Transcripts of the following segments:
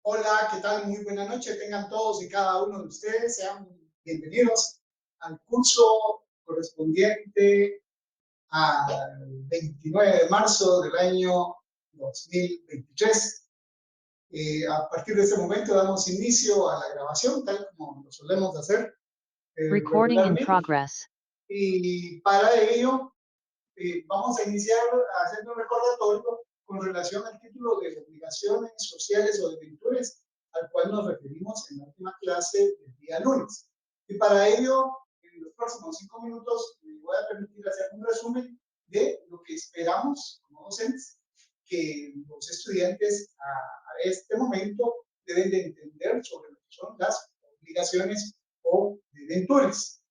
Hola, ¿qué tal? Muy buena noche. Tengan todos y cada uno de ustedes. Sean bienvenidos al curso correspondiente al 29 de marzo del año 2023. A partir de este momento damos inicio a la grabación, tal como lo solemos hacer Recording in regularmente. progress. Y para ello vamos a iniciar haciendo un recordatorio con relación al título de obligaciones sociales o debentures al cual nos referimos en la última clase del día lunes. Y para ello, en los próximos 5 minutos, me voy a permitir hacer un resumen de lo que esperamos como docentes que los estudiantes a este momento deben de entender sobre lo que son las obligaciones o debentures.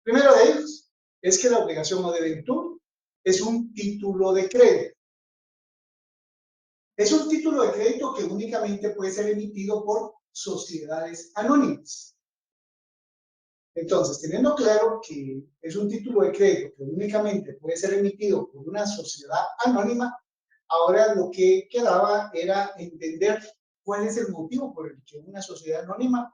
Primero de ellos es que la obligación o debenture es un título de crédito. Es un título de crédito que únicamente puede ser emitido por sociedades anónimas. Entonces, teniendo claro que es un título de crédito que únicamente puede ser emitido por una sociedad anónima, ahora lo que quedaba era entender cuál es el motivo por el que una sociedad anónima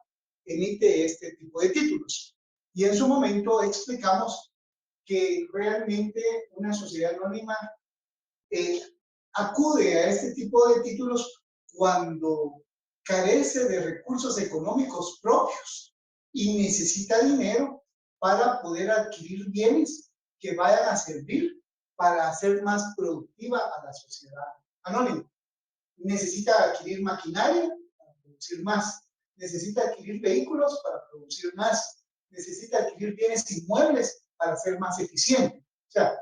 emite este tipo de títulos. Y en su momento explicamos que realmente una sociedad anónima eh, acude a este tipo de títulos cuando carece de recursos económicos propios y necesita dinero para poder adquirir bienes que vayan a servir para hacer más productiva a la sociedad anónima. Necesita adquirir maquinaria para producir más, necesita adquirir vehículos para producir más, necesita adquirir bienes inmuebles para ser más eficiente. O sea,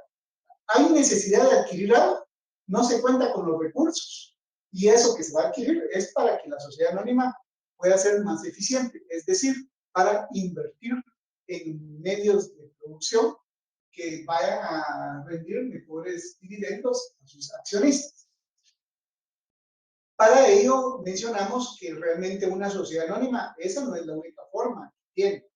hay necesidad de adquirir algo, no se cuenta con los recursos. Y eso que se va a adquirir es para que la sociedad anónima pueda ser más eficiente, es decir, para invertir en medios de producción que vayan a rendir mejores dividendos a sus accionistas. Para ello mencionamos que realmente una sociedad anónima, esa no es la única forma que tiene.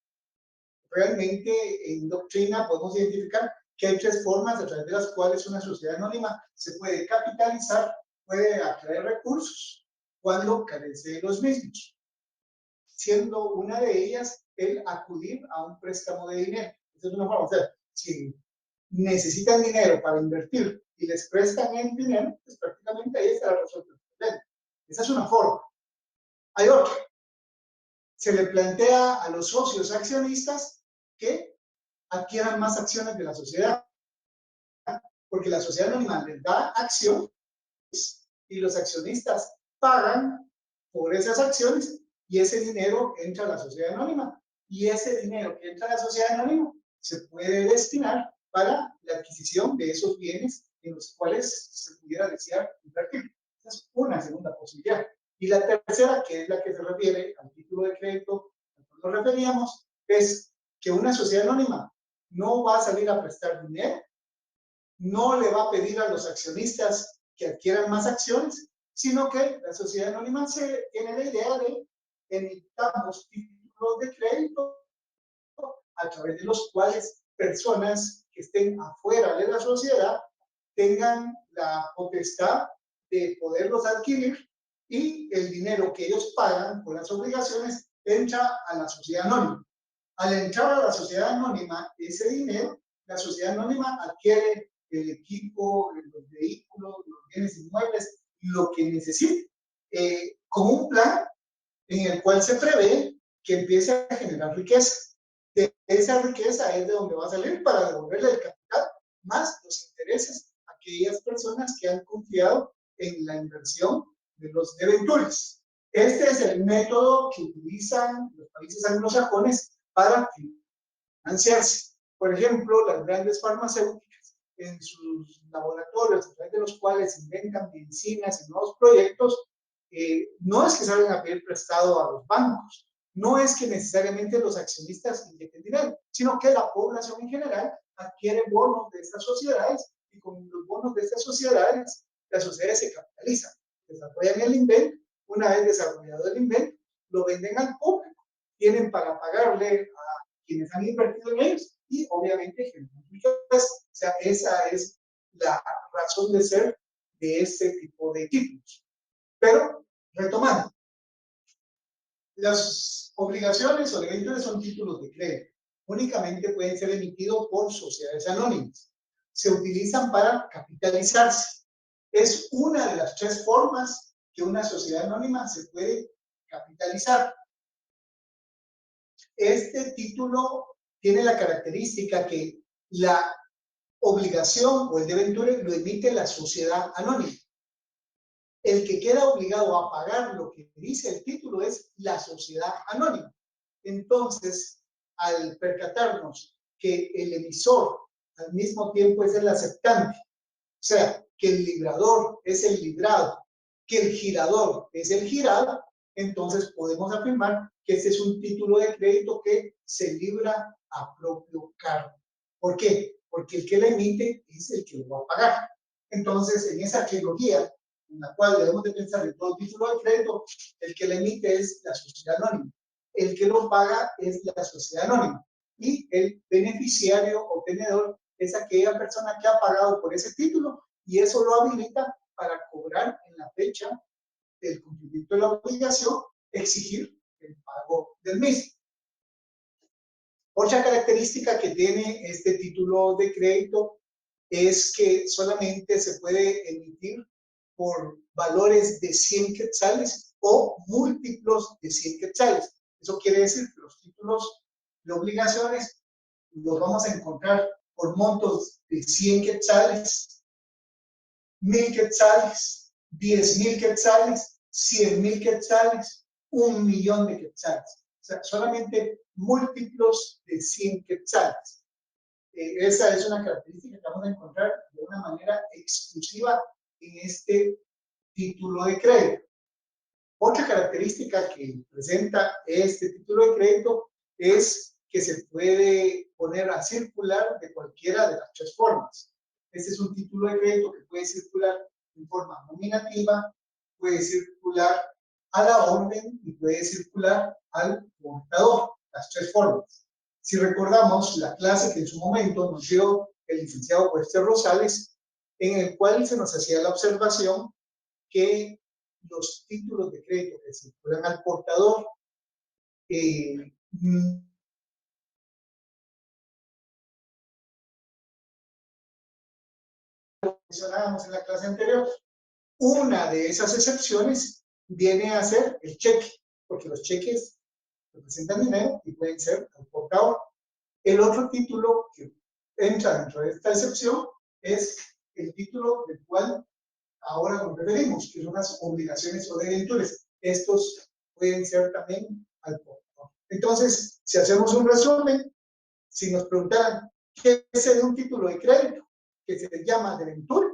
Realmente en doctrina podemos identificar que hay tres formas a través de las cuales una sociedad anónima se puede capitalizar, puede atraer recursos cuando carece de los mismos, siendo una de ellas el acudir a un préstamo de dinero. Esa es una forma, o sea, si necesitan dinero para invertir y les prestan el dinero, pues prácticamente ahí está resuelto el problema. Esa es una forma. Hay otra. Se le plantea a los socios accionistas que adquieran más acciones de la sociedad, porque la sociedad anónima les da acciones y los accionistas pagan por esas acciones y ese dinero entra a la sociedad anónima. Y ese dinero que entra a la sociedad anónima se puede destinar para la adquisición de esos bienes en los cuales se pudiera desear invertir. Esa es una segunda posibilidad. Y la tercera, que es la que se refiere al título de crédito al que nos referíamos, es que una sociedad anónima no va a salir a prestar dinero, no le va a pedir a los accionistas que adquieran más acciones, sino que la sociedad anónima tiene la idea de emitamos títulos de crédito a través de los cuales personas que estén afuera de la sociedad tengan la potestad de poderlos adquirir y el dinero que ellos pagan por las obligaciones entra a la sociedad anónima. Al entrar a la sociedad anónima, ese dinero, la sociedad anónima adquiere el equipo, los vehículos, los bienes inmuebles, lo que necesite, con un plan en el cual se prevé que empiece a generar riqueza. De esa riqueza es de donde va a salir para devolverle el capital más los intereses a aquellas personas que han confiado en la inversión de los debentures. Este es el método que utilizan los países anglosajones para financiarse. Por ejemplo, las grandes farmacéuticas en sus laboratorios, a través de los cuales inventan medicinas y nuevos proyectos, no es que salgan a pedir prestado a los bancos, no es que necesariamente los accionistas inyecten dinero, sino que la población en general adquiere bonos de estas sociedades y con los bonos de estas sociedades, las sociedades se capitalizan, desarrollan el invento, una vez desarrollado el invento, lo venden al público, tienen para pagarle a quienes han invertido en ellos y obviamente generan riqueza. O sea, esa es la razón de ser de este tipo de títulos. Pero Retomando, las obligaciones o debentures son títulos de crédito. Únicamente pueden ser emitidos por sociedades anónimas. Se utilizan para capitalizarse. Es una de las tres formas que una sociedad anónima se puede capitalizar. Este título tiene la característica que la obligación o el debenture lo emite la sociedad anónima. El que queda obligado a pagar lo que dice el título es la sociedad anónima. Entonces, al percatarnos que el emisor al mismo tiempo es el aceptante, o sea, que el librador es el librado, que el girador es el girado, entonces podemos afirmar que este es un título de crédito que se libra a propio cargo. ¿Por qué? Porque el que lo emite es el que lo va a pagar. Entonces, en esa trilogía, en la cual debemos de pensar en todo título de crédito, el que lo emite es la sociedad anónima, el que lo paga es la sociedad anónima y el beneficiario o tenedor es aquella persona que ha pagado por ese título y eso lo habilita para cobrar en la fecha del cumplimiento de la obligación, exigir el pago del mismo. Otra característica que tiene este título de crédito es que solamente se puede emitir por valores de 100 quetzales o múltiplos de 100 quetzales. Eso quiere decir que los títulos de obligaciones los vamos a encontrar por montos de 100 quetzales, 1000 quetzales, 10,000 quetzales, 100,000 quetzales, 1,000,000 de quetzales. O sea, solamente múltiplos de 100 quetzales. Esa es una característica que vamos a encontrar de una manera exclusiva en este título de crédito. Otra característica que presenta este título de crédito es que se puede poner a circular de cualquiera de las tres formas. Este es un título de crédito que puede circular en forma nominativa, puede circular a la orden y puede circular al portador, las tres formas. Si recordamos la clase que en su momento nos dio el licenciado Wester Rosales, en el cual se nos hacía la observación que los títulos de crédito que circulan al portador mencionábamos en la clase anterior. Una de esas excepciones viene a ser el cheque, porque los cheques representan dinero y pueden ser al portador. El otro título que entra dentro de esta excepción es el título del cual ahora nos referimos, que son las obligaciones o debentures. Estos pueden ser también al portador. Entonces, si hacemos un resumen, si nos preguntaran qué es un título de crédito, que se llama debenture,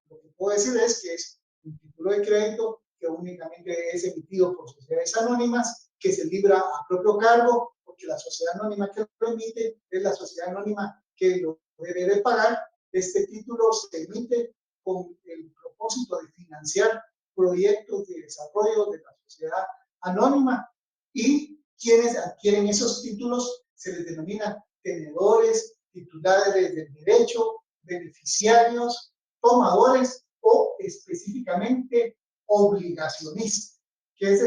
lo que puedo decir es que es un título de crédito que únicamente es emitido por sociedades anónimas, que se libra a propio cargo, porque la sociedad anónima que lo emite es la sociedad anónima que lo debe de pagar. Este título se emite con el propósito de financiar proyectos de desarrollo de la sociedad anónima y quienes adquieren esos títulos se les denomina tenedores, titulares del derecho, beneficiarios, tomadores o específicamente obligacionistas, que es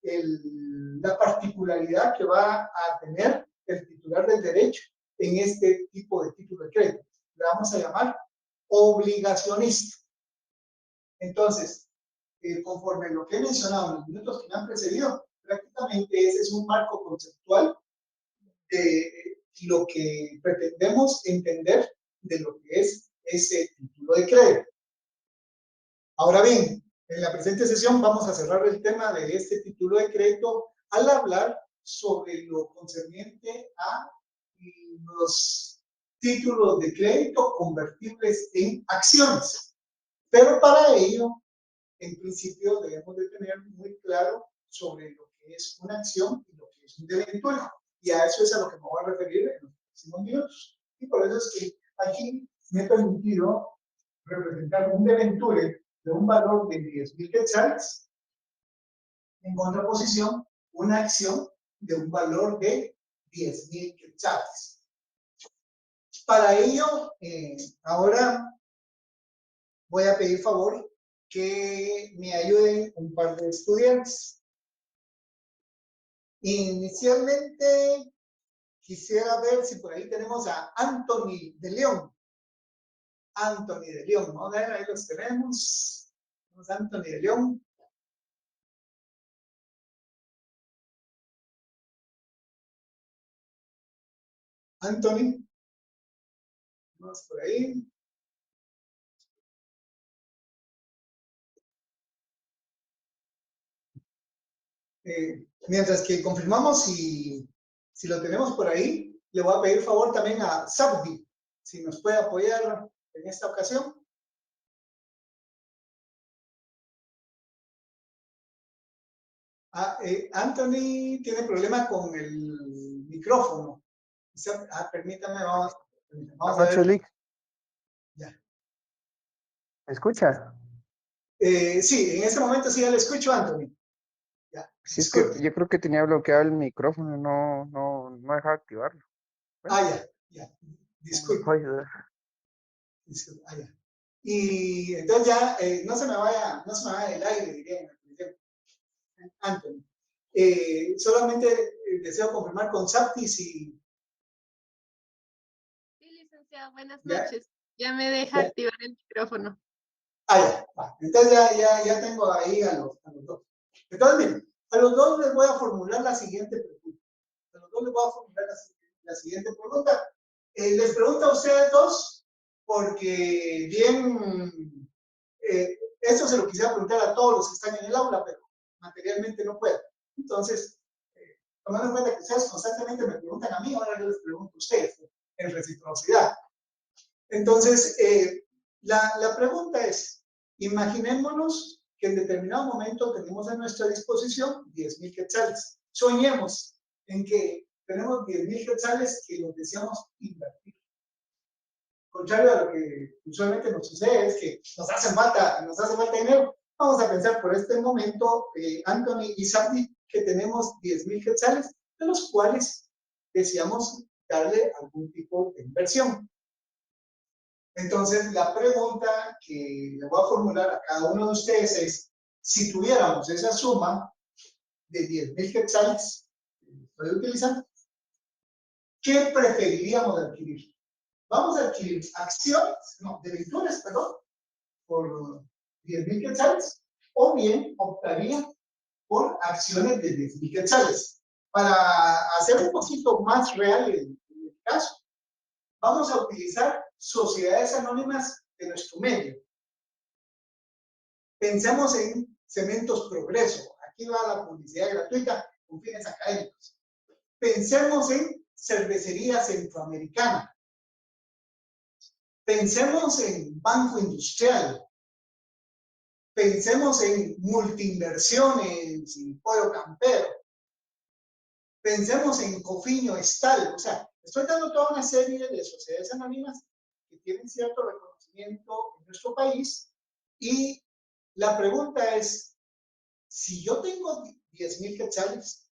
la particularidad que va a tener el titular del derecho en este tipo de título de crédito. Le vamos a llamar obligacionista. Entonces, conforme lo que he mencionado en los minutos que me han precedido, prácticamente ese es un marco conceptual de lo que pretendemos entender de lo que es ese título de crédito. Ahora bien, en la presente sesión vamos a cerrar el tema de este título de crédito al hablar sobre lo concerniente a los títulos de crédito convertibles en acciones. Pero para ello, en principio, debemos de tener muy claro sobre lo que es una acción y lo que es un debenture. Y a eso es a lo que me voy a referir en los próximos minutos. Y por eso es que aquí me he permitido representar un debenture de un valor de 10,000 quetzales, en contraposición, una acción de un valor de 10,000 quetzales. Para ello, ahora voy a pedir favor que me ayuden un par de estudiantes. Inicialmente, quisiera ver si por ahí tenemos a Anthony de León. Anthony de León, vamos a ver, ahí los tenemos. Vamos a Anthony de León. Anthony, vamos por ahí. Mientras que confirmamos si lo tenemos por ahí, le voy a pedir favor también a Sabdi, si nos puede apoyar en esta ocasión. Anthony tiene problema con el micrófono. Permítame, vamos a ver. Ya. ¿Me escucha? Sí, en ese momento sí ya le escucho, Anthony. Ya. Sí, es que yo creo que tenía bloqueado el micrófono, no dejaba activarlo. Bueno. Ya. Disculpe. Ya. Y entonces ya no se me vaya el aire, diría Anthony. Solamente deseo confirmar con Sapti si... Sí, licenciado, buenas noches. Ya me deja activar el micrófono. Ya. Entonces ya tengo ahí a los dos. Entonces, miren, a los dos les voy a formular la siguiente pregunta. Les pregunto a ustedes dos, porque bien, eso se lo quisiera preguntar a todos los que están en el aula, pero materialmente no puedo. Entonces, tomando en cuenta que ustedes constantemente me preguntan a mí, ahora yo les pregunto a ustedes, en reciprocidad. Entonces, la pregunta es, imaginémonos que en determinado momento tenemos a nuestra disposición 10,000 quetzales. Soñemos en que tenemos 10,000 quetzales que los deseamos invertir. Contrario a lo que usualmente nos sucede, es que nos hace falta dinero. Vamos a pensar por este momento, Anthony y Sandy, que tenemos 10,000 quetzales, de los cuales deseamos darle algún tipo de inversión. Entonces, la pregunta que le voy a formular a cada uno de ustedes es, si tuviéramos esa suma de 10,000 quetzales que estoy utilizando, ¿qué preferiríamos adquirir? Vamos a adquirir debentures, por 10,000 quetzales, o bien optaría por acciones de 10,000 quetzales. Para hacer un poquito más real el caso, vamos a utilizar sociedades anónimas de nuestro medio. Pensemos en Cementos Progreso. Aquí va la publicidad gratuita con fines académicos. Pensemos en Cervecería Centroamericana. Pensemos en Banco Industrial. Pensemos en Multiinversiones y Pollo Campero. Pensemos en Cofinio Estal. O sea, estoy dando toda una serie de sociedades anónimas que tienen cierto reconocimiento en nuestro país, y la pregunta es, si yo tengo 10,000 quetzales,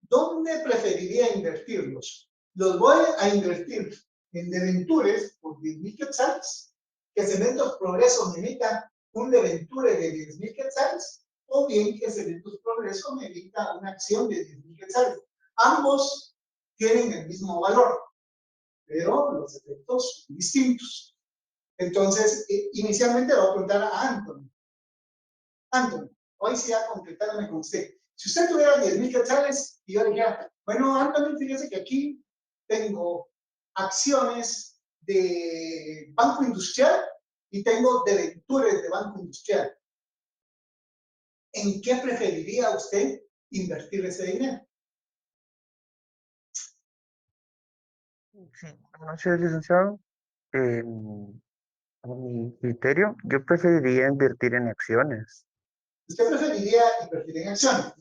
¿dónde preferiría invertirlos? Los voy a invertir en debentures por 10,000 quetzales, que Cementos Progreso me emita un debenture de 10,000 quetzales, o bien que Cementos Progreso me emita una acción de 10,000 quetzales. Ambos tienen el mismo valor, pero los efectos son distintos. Entonces, inicialmente le voy a preguntar a Anthony. Anthony, hoy sí a concretarme con usted. Si usted tuviera 10,000 quetzales y yo le dijera, bueno, Anthony, fíjese que aquí tengo acciones de Banco Industrial y tengo debentures de Banco Industrial, ¿en qué preferiría usted invertir ese dinero? Sí, no sé, licenciado. A mi criterio, yo preferiría invertir en acciones. Usted preferiría invertir en acciones.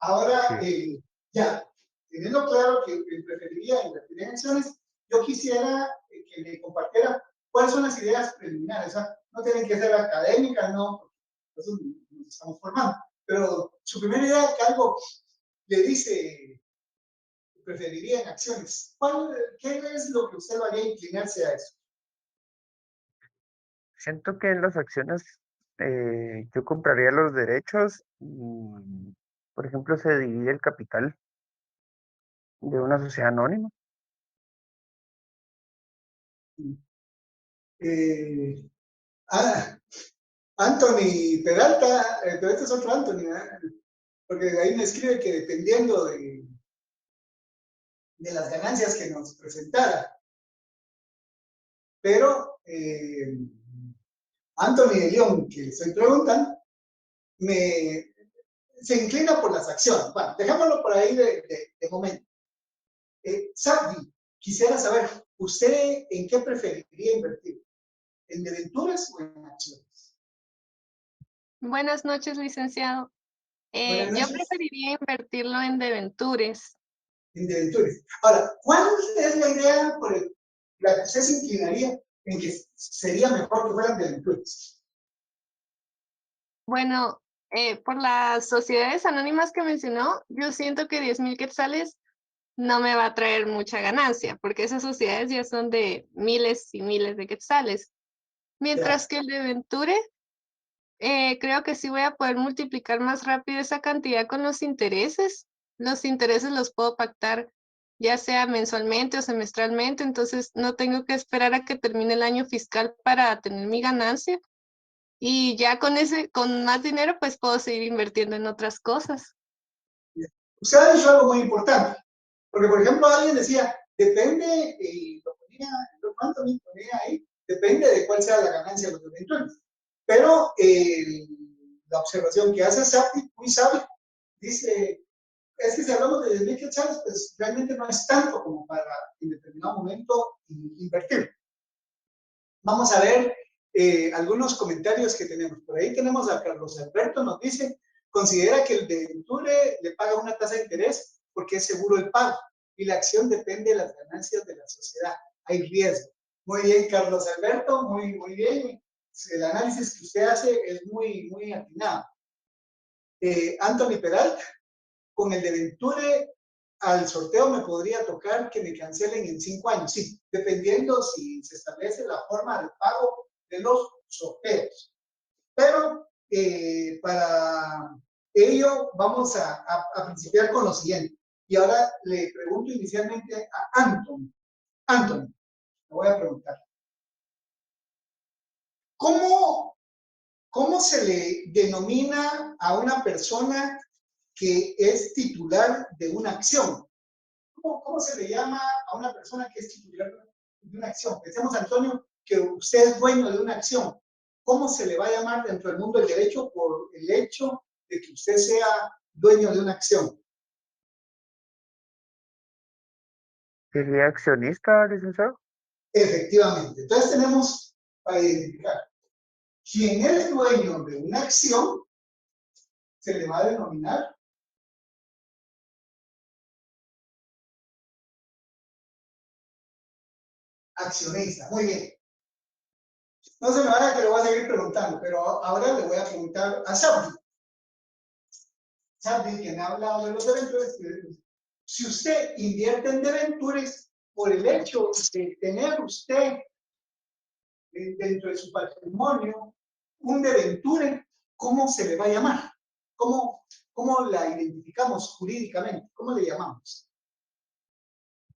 Ahora, Sí. ya, teniendo claro que preferiría invertir en acciones, yo quisiera que me compartiera cuáles son las ideas preliminares. O sea, no tienen que ser académicas, no, porque nos estamos formando. Pero su primera idea, que algo le dice que preferiría en acciones. ¿Qué es lo que usted lo haría inclinarse a eso? Siento que en las acciones yo compraría los derechos por ejemplo, se divide el capital de una sociedad anónima. Eh, ah, Anthony Peralta, pero este es otro Anthony, ¿verdad? Porque ahí me escribe que dependiendo de las ganancias que nos presentara. Pero Anthony de León, que le estoy preguntando, se inclina por las acciones. Bueno, dejémoslo por ahí de momento. Sabdi, quisiera saber, ¿usted en qué preferiría invertir? ¿En debenturas o en acciones? Buenas noches, licenciado. Buenas Yo noches. preferiría invertirlo en debentures. En debenturas. Ahora, ¿cuál es la idea por la que usted se inclinaría en que sería mejor que fueran debenturas? Bueno, por las sociedades anónimas que mencionó, yo siento que 10,000 quetzales no me va a traer mucha ganancia, porque esas sociedades ya son de miles y miles de quetzales. Mientras que el debenture, creo que sí voy a poder multiplicar más rápido esa cantidad con los intereses. Los intereses los puedo pactar ya sea mensualmente o semestralmente, entonces no tengo que esperar a que termine el año fiscal para tener mi ganancia. Y ya con más dinero, pues puedo seguir invirtiendo en otras cosas. Usted ha dicho algo muy importante, porque por ejemplo alguien decía, depende, lo Anthony ponía ahí, depende de cuál sea la ganancia de los debenturas. Pero la observación que hace Sapti, muy sabio, dice, es que si hablamos de 10,000 quetzales, pues realmente no es tanto como para en determinado momento invertir. Vamos a ver algunos comentarios que tenemos. Por ahí tenemos a Carlos Alberto, nos dice, considera que el debenture le paga una tasa de interés porque es seguro el pago y la acción depende de las ganancias de la sociedad. Hay riesgo. Muy bien, Carlos Alberto, muy bien. El análisis que usted hace es muy atinado. Anthony Peralta, con el debenture al sorteo me podría tocar que me cancelen en 5 años, sí, dependiendo si se establece la forma de pago de los sorteos. Pero para ello vamos a principiar con lo siguiente. Y ahora le pregunto inicialmente a Anthony. Anthony, le voy a preguntar. ¿Cómo se le denomina a una persona que es titular de una acción? ¿Cómo se le llama a una persona que es titular de una acción? Pensemos, Antonio, que usted es dueño de una acción. ¿Cómo se le va a llamar dentro del mundo del derecho por el hecho de que usted sea dueño de una acción? ¿Sería accionista, licenciado? Efectivamente. Entonces tenemos para identificar quién es dueño de una acción, se le va a denominar accionista. Muy bien. No se me vaya que le voy a seguir preguntando, pero ahora le voy a preguntar a Sabri. Sabri, que me ha hablado de los debentures. Si usted invierte en debentures, por el hecho de tener usted dentro de su patrimonio un debenture, ¿cómo se le va a llamar? ¿Cómo la identificamos jurídicamente? ¿Cómo le llamamos?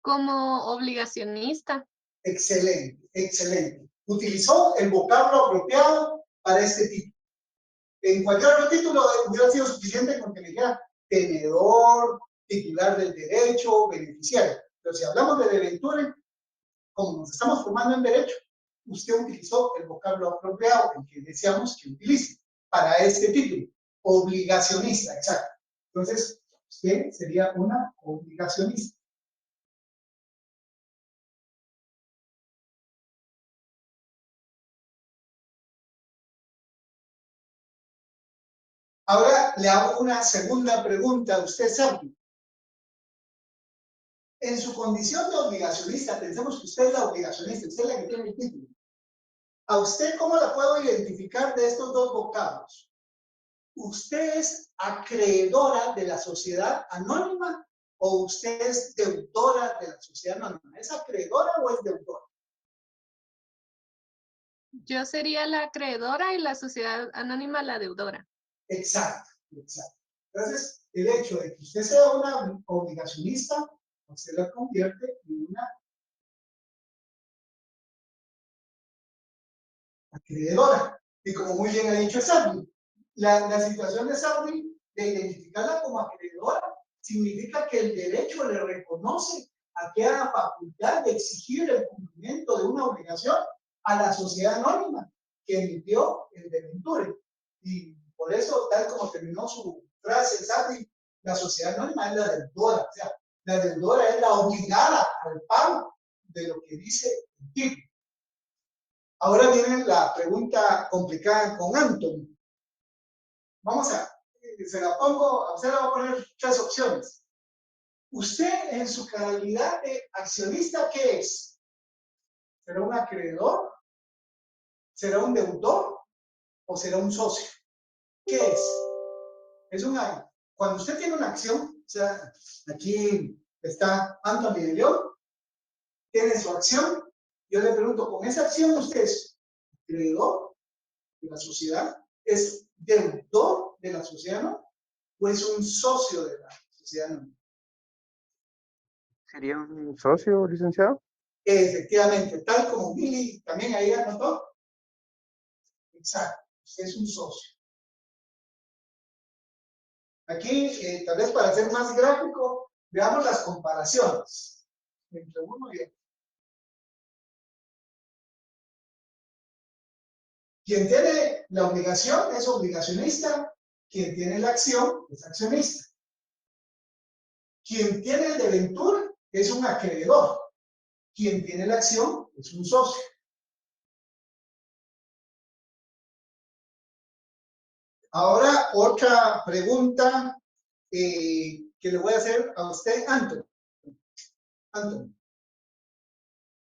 Como obligacionista. Excelente, excelente. Utilizó el vocablo apropiado para este título. En cualquier otro título hubiera sido suficiente con que le dijera tenedor, titular del derecho, beneficiario. Pero si hablamos de debenture, como nos estamos formando en derecho, usted utilizó el vocablo apropiado, el que deseamos que utilice para este título. Obligacionista, exacto. Entonces, usted sería una obligacionista. Ahora le hago una segunda pregunta a usted, Sergio. En su condición de obligacionista, pensemos que usted es la obligacionista, usted es la que tiene el título. ¿A usted cómo la puedo identificar de estos dos vocablos? ¿Usted es acreedora de la sociedad anónima o usted es deudora de la sociedad anónima? ¿Es acreedora o es deudora? Yo sería la acreedora y la sociedad anónima la deudora. Exacto, exacto. Entonces, el hecho de que usted sea una obligacionista, usted la convierte en una acreedora. Y como muy bien ha dicho Sardi, la situación de Sardi de identificarla como acreedora significa que el derecho le reconoce aquella facultad de exigir el cumplimiento de una obligación a la sociedad anónima que emitió el debenture. Y por eso, tal como terminó su frase Sardi, la sociedad anónima es la deudora. O sea, la deudora es la obligada al pago de lo que dice el título. Ahora viene la pregunta complicada con Anthony. Vamos a, se la pongo, a usted le voy a poner 3 opciones. Usted en su calidad de accionista, ¿qué es? ¿Será un acreedor? ¿Será un deudor? ¿O será un socio? ¿Qué es? Es una, cuando usted tiene una acción, o sea, aquí está Anthony de León, tiene su acción, yo le pregunto, ¿con esa acción usted es acreedor de la sociedad? ¿Es deudor de la sociedad, no? ¿O es un socio de la sociedad, no? ¿Sería un socio, licenciado? Efectivamente, tal como Billy también ahí anotó. Exacto, usted es un socio. Aquí, tal vez para ser más gráfico, veamos las comparaciones entre uno y otro. Quien tiene la obligación es obligacionista, quien tiene la acción es accionista. Quien tiene el debenture es un acreedor, quien tiene la acción es un socio. Ahora, otra pregunta que le voy a hacer a usted, Anthony. Anthony,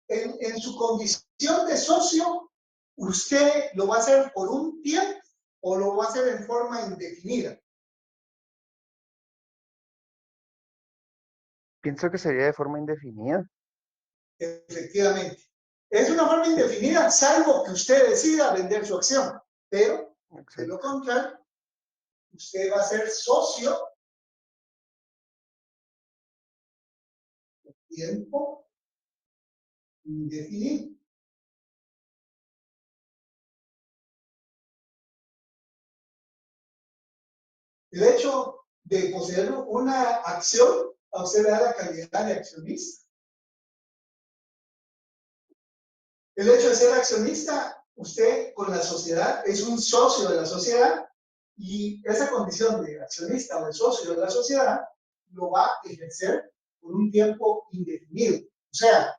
en su condición de socio, ¿usted lo va a hacer por un tiempo o lo va a hacer en forma indefinida? Pienso que sería de forma indefinida. Efectivamente. Es una forma indefinida, salvo que usted decida vender su acción. Pero, de lo contrario, usted va a ser socio por tiempo indefinido. El hecho de poseer una acción a usted le da la calidad de accionista. El hecho de ser accionista, usted con la sociedad es un socio de la sociedad y esa condición de accionista o de socio de la sociedad lo va a ejercer por un tiempo indefinido. O sea,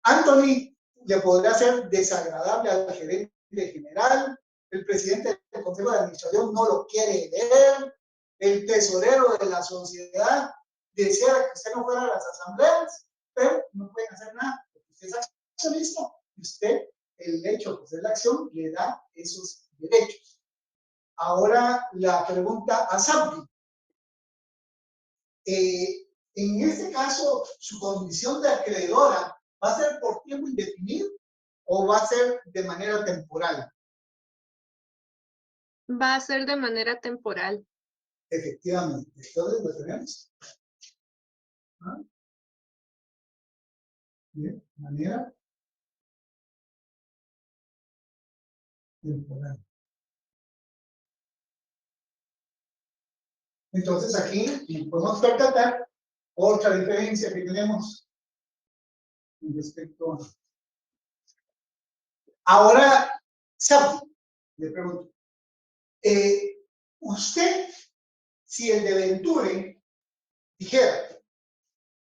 Anthony le podrá ser desagradable al gerente general, el presidente del consejo de administración no lo quiere ver, el tesorero de la sociedad deseara que usted no fuera a las asambleas, pero no pueden hacer nada, porque usted es accionista y usted, el hecho de hacer la acción, le da esos derechos. Ahora la pregunta a Sabri. En este caso, su condición de acreedora va a ser por tiempo indefinido o va a ser de manera temporal. Va a ser de manera temporal. Efectivamente. Entonces lo tenemos. ¿Ah? De manera temporal. Entonces aquí podemos percatar otra diferencia que tenemos con respecto a... Ahora, Sabri, le pregunto, usted, si el debenture dijera,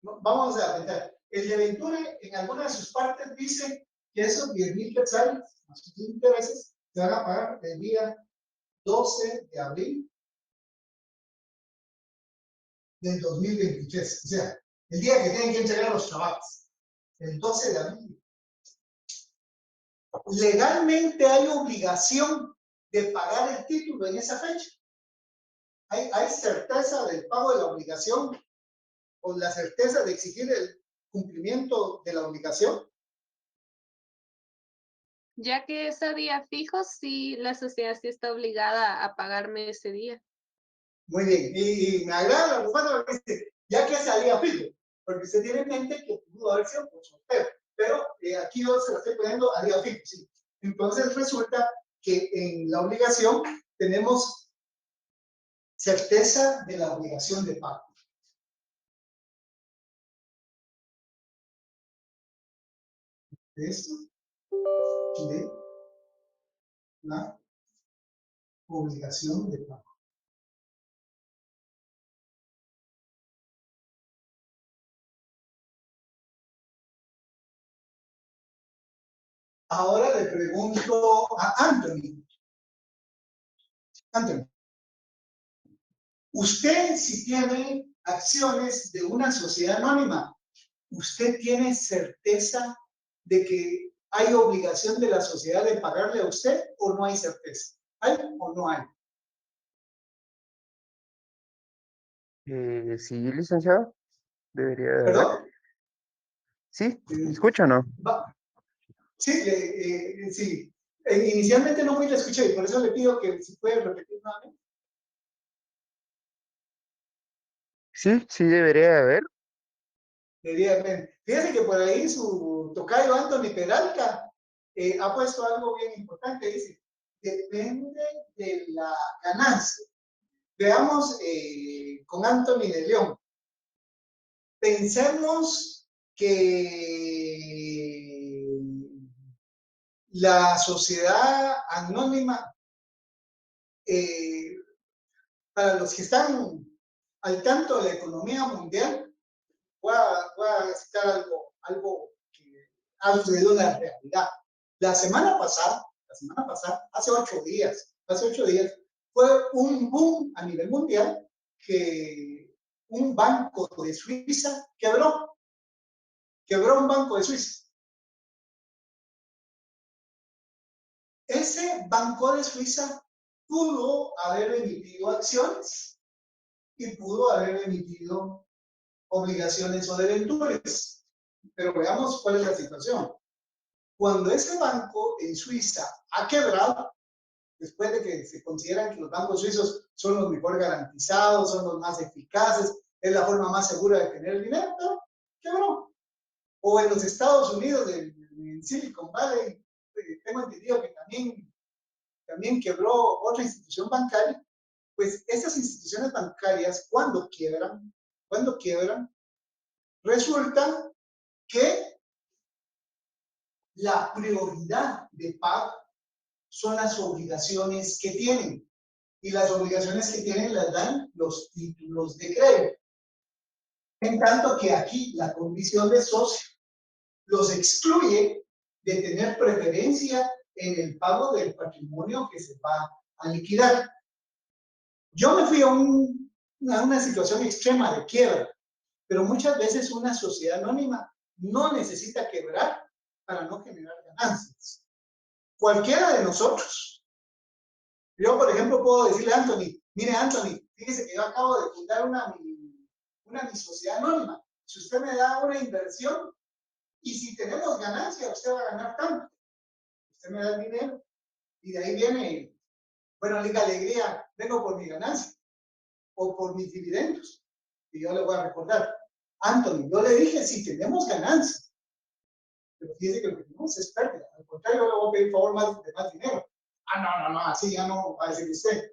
vamos a pensar, el debenture en alguna de sus partes dice que esos 10,000 quetzales, más sus intereses, se van a pagar el día 12 de abril del 2023. O sea, el día que tienen que entregar los trabajos, el 12 de abril. Legalmente hay obligación de pagar el título en esa fecha. Hay certeza del pago de la obligación o la certeza de exigir el cumplimiento de la obligación. Ya que es a día fijo, sí, la sociedad sí está obligada a pagarme ese día. Muy bien, y me agrada la respuesta porque dice, ya que salía fijo, porque usted tiene en mente que pudo haber sido por sorteo, pero aquí yo se lo estoy poniendo a día fijo, sí. Entonces resulta que en la obligación tenemos certeza de la obligación de pago. Esto de la obligación de pago. Ahora le pregunto a Anthony. Anthony, usted si tiene acciones de una sociedad anónima, ¿usted tiene certeza de que hay obligación de la sociedad de pagarle a usted o no hay certeza? ¿Hay o no hay? Sí, licenciado, debería de haber. ¿Perdón? Sí, ¿me escucha o no? Sí, sí. Inicialmente no muy la escuché y por eso le pido que si puede repetir nuevamente. Sí, sí debería de haber. Fíjese que por ahí su tocayo Anthony Peralta ha puesto algo bien importante. Dice, depende de la ganancia. Veamos con Anthony de León. Pensemos que la sociedad anónima, para los que están al tanto de la economía mundial, voy a citar algo que ha sucedido en la realidad. La semana pasada, hace 8 días, fue un boom a nivel mundial que un banco de Suiza quebró un banco de Suiza. Ese banco de Suiza pudo haber emitido acciones y pudo haber emitido obligaciones o debentures. Pero veamos cuál es la situación. Cuando ese banco en Suiza ha quebrado, después de que se consideran que los bancos suizos son los mejor garantizados, son los más eficaces, es la forma más segura de tener el dinero, pero quebró. O en los Estados Unidos, en Silicon Valley, tengo entendido que también quebró otra institución bancaria. Pues esas instituciones bancarias, cuando quiebran, resulta que la prioridad de pago son las obligaciones que tienen. Y las obligaciones que tienen las dan los títulos de crédito. En tanto que aquí la condición de socio los excluye de tener preferencia en el pago del patrimonio que se va a liquidar. Yo me fui a una situación extrema de quiebra, pero muchas veces una sociedad anónima no necesita quebrar para no generar ganancias. Cualquiera de nosotros. Yo, por ejemplo, puedo decirle a Anthony, mire Anthony, fíjese que yo acabo de fundar mi sociedad anónima. Si usted me da una inversión y si tenemos ganancia, usted va a ganar tanto. Usted me da el dinero y de ahí viene, bueno, Liga Alegría, vengo por mi ganancia o por mis dividendos. Y yo le voy a recordar, Anthony, yo le dije, si tenemos ganancia, pero fíjese que lo que tenemos es pérdida. Al contrario, yo le voy a pedir favor de más dinero. No, así ya no va a decir usted.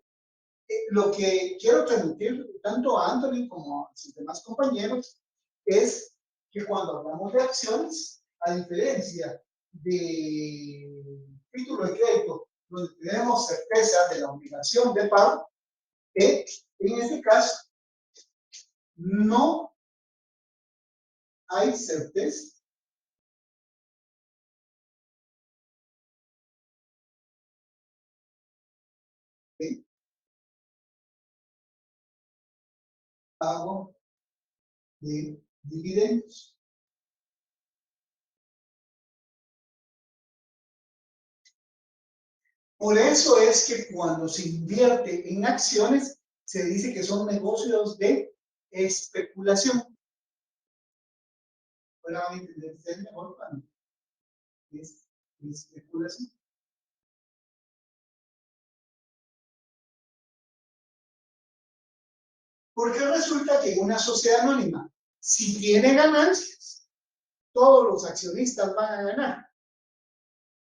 Lo que quiero transmitir tanto a Anthony como a sus demás compañeros es que cuando hablamos de acciones, a diferencia de título de crédito, donde tenemos certeza de la obligación de pago, en este caso no hay certeza de pago de dividendos. Por eso es que cuando se invierte en acciones, se dice que son negocios de especulación. Ahora van a entender mejor cuando es especulación. Porque resulta que en una sociedad anónima, si tiene ganancias, todos los accionistas van a ganar.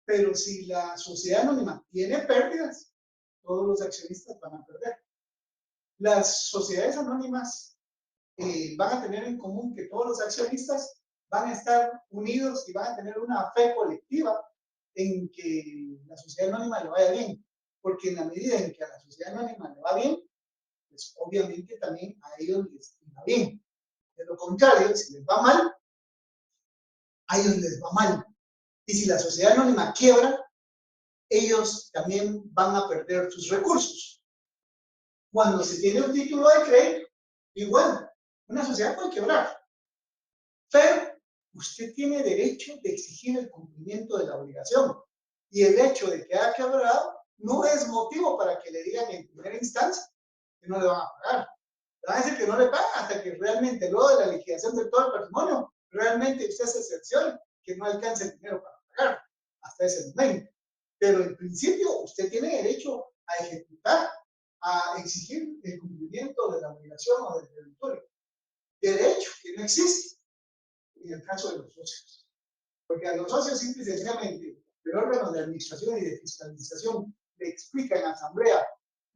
Pero si la sociedad anónima tiene pérdidas, todos los accionistas van a perder. Las sociedades anónimas van a tener en común que todos los accionistas van a estar unidos y van a tener una fe colectiva en que la sociedad anónima le vaya bien. Porque en la medida en que a la sociedad anónima le va bien, pues obviamente también a ellos les va bien. De lo contrario, si les va mal, a ellos les va mal. Y si la sociedad anónima quiebra, ellos también van a perder sus recursos. Cuando se tiene un título de crédito, igual, una sociedad puede quebrar, pero usted tiene derecho de exigir el cumplimiento de la obligación. Y el hecho de que haya quebrado no es motivo para que le digan en primera instancia que no le van a pagar. Le van a decir que no le pagan hasta que realmente, luego de la liquidación de todo el patrimonio, realmente usted se cerciore que no alcance el dinero para pagar hasta ese momento. Pero en principio usted tiene derecho a ejecutar, a exigir el cumplimiento de la obligación o del creditorio. Derecho que no existe en el caso de los socios. Porque a los socios simple y sencillamente el órgano de administración y de fiscalización le explica en la asamblea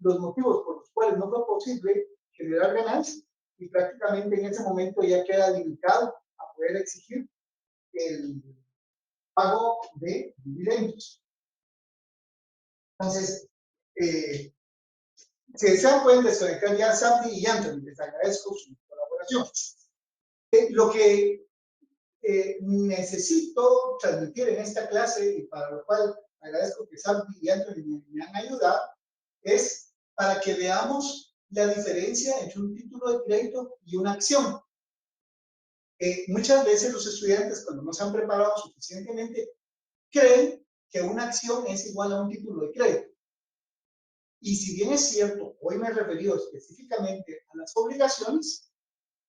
los motivos por los cuales no fue posible generar ganancias y prácticamente en ese momento ya queda limitado a poder exigir el pago de dividendos. Entonces, si desean pueden desconectar ya Sandy y Anthony, les agradezco su colaboración. Lo que necesito transmitir en esta clase y para lo cual agradezco que Sandy y Anthony me han ayudado es para que veamos la diferencia entre un título de crédito y una acción. Muchas veces los estudiantes, cuando no se han preparado suficientemente, creen que una acción es igual a un título de crédito. Y si bien es cierto, hoy me he referido específicamente a las obligaciones,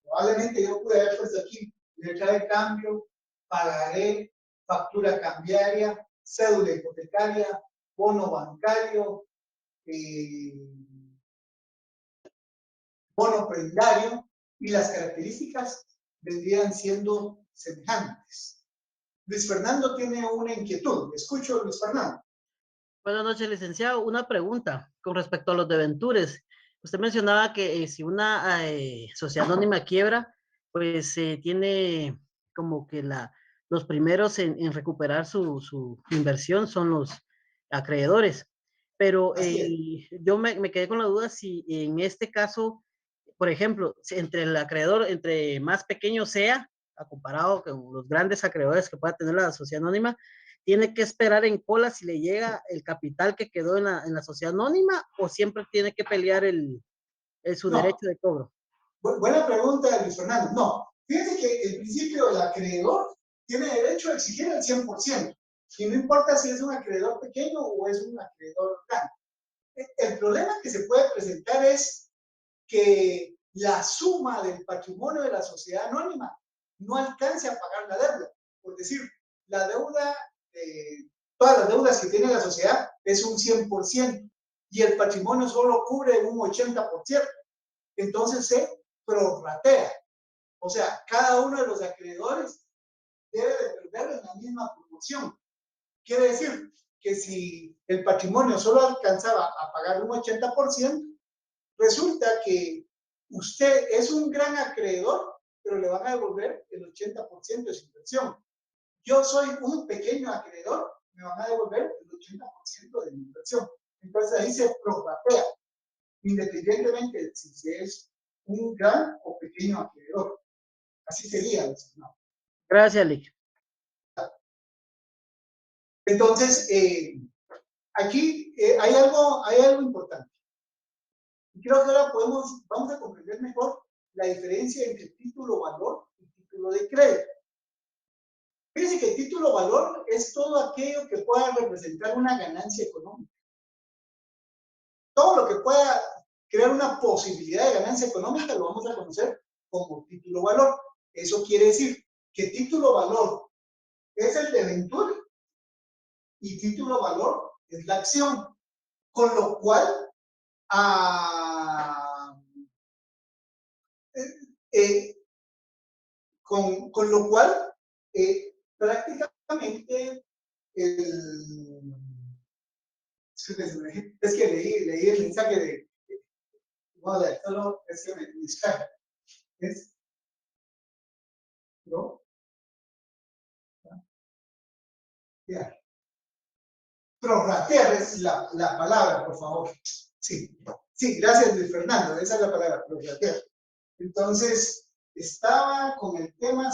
probablemente yo pude haber puesto aquí letra de cambio, pagaré, factura cambiaria, cédula hipotecaria, bono bancario, bono prendario, y las características vendrían siendo semejantes. Luis Fernando tiene una inquietud. Escucho, Luis Fernando. Buenas noches, licenciado. Una pregunta con respecto a los debentures. Usted mencionaba que si una sociedad anónima quiebra, pues tiene como que los primeros en recuperar su inversión son los acreedores. Pero yo me quedé con la duda si en este caso, por ejemplo, si entre el acreedor, entre más pequeño sea, a comparado con los grandes acreedores que pueda tener la sociedad anónima, tiene que esperar en cola si le llega el capital que quedó en la sociedad anónima o siempre tiene que pelear su derecho de cobro. Buena pregunta, Luis Fernando. No, fíjense que en principio el acreedor tiene derecho a exigir el 100%, y no importa si es un acreedor pequeño o es un acreedor grande. El problema que se puede presentar es que la suma del patrimonio de la sociedad anónima no alcance a pagar la deuda. Por decir, la deuda, todas las deudas que tiene la sociedad es un 100% y el patrimonio solo cubre un 80%. Entonces se prorratea. O sea, cada uno de los acreedores debe de perder en la misma proporción. Quiere decir que si el patrimonio solo alcanzaba a pagar un 80%, resulta que usted es un gran acreedor, pero le van a devolver el 80% de su inversión. Yo soy un pequeño acreedor, me van a devolver el 80% de mi inversión. Entonces ahí se prorratea, independientemente de si es un gran o pequeño acreedor. Así sería. ¿No? Gracias, Lick. Entonces, aquí hay algo importante. Y creo que ahora vamos a comprender mejor la diferencia entre título valor y título de crédito. Fíjense que el título valor es todo aquello que pueda representar una ganancia económica. Todo lo que pueda crear una posibilidad de ganancia económica lo vamos a conocer como título valor. Eso quiere decir que título valor es el debenture y título valor es la acción. Con lo cual, Con lo cual, prácticamente, es que leí el mensaje de... No, solo es que me distraje. ¿Es? ¿No? Ya. Prorratear es la palabra, por favor. Sí, sí, gracias Luis Fernando, esa es la palabra, prorratear. Entonces, estaba con el tema,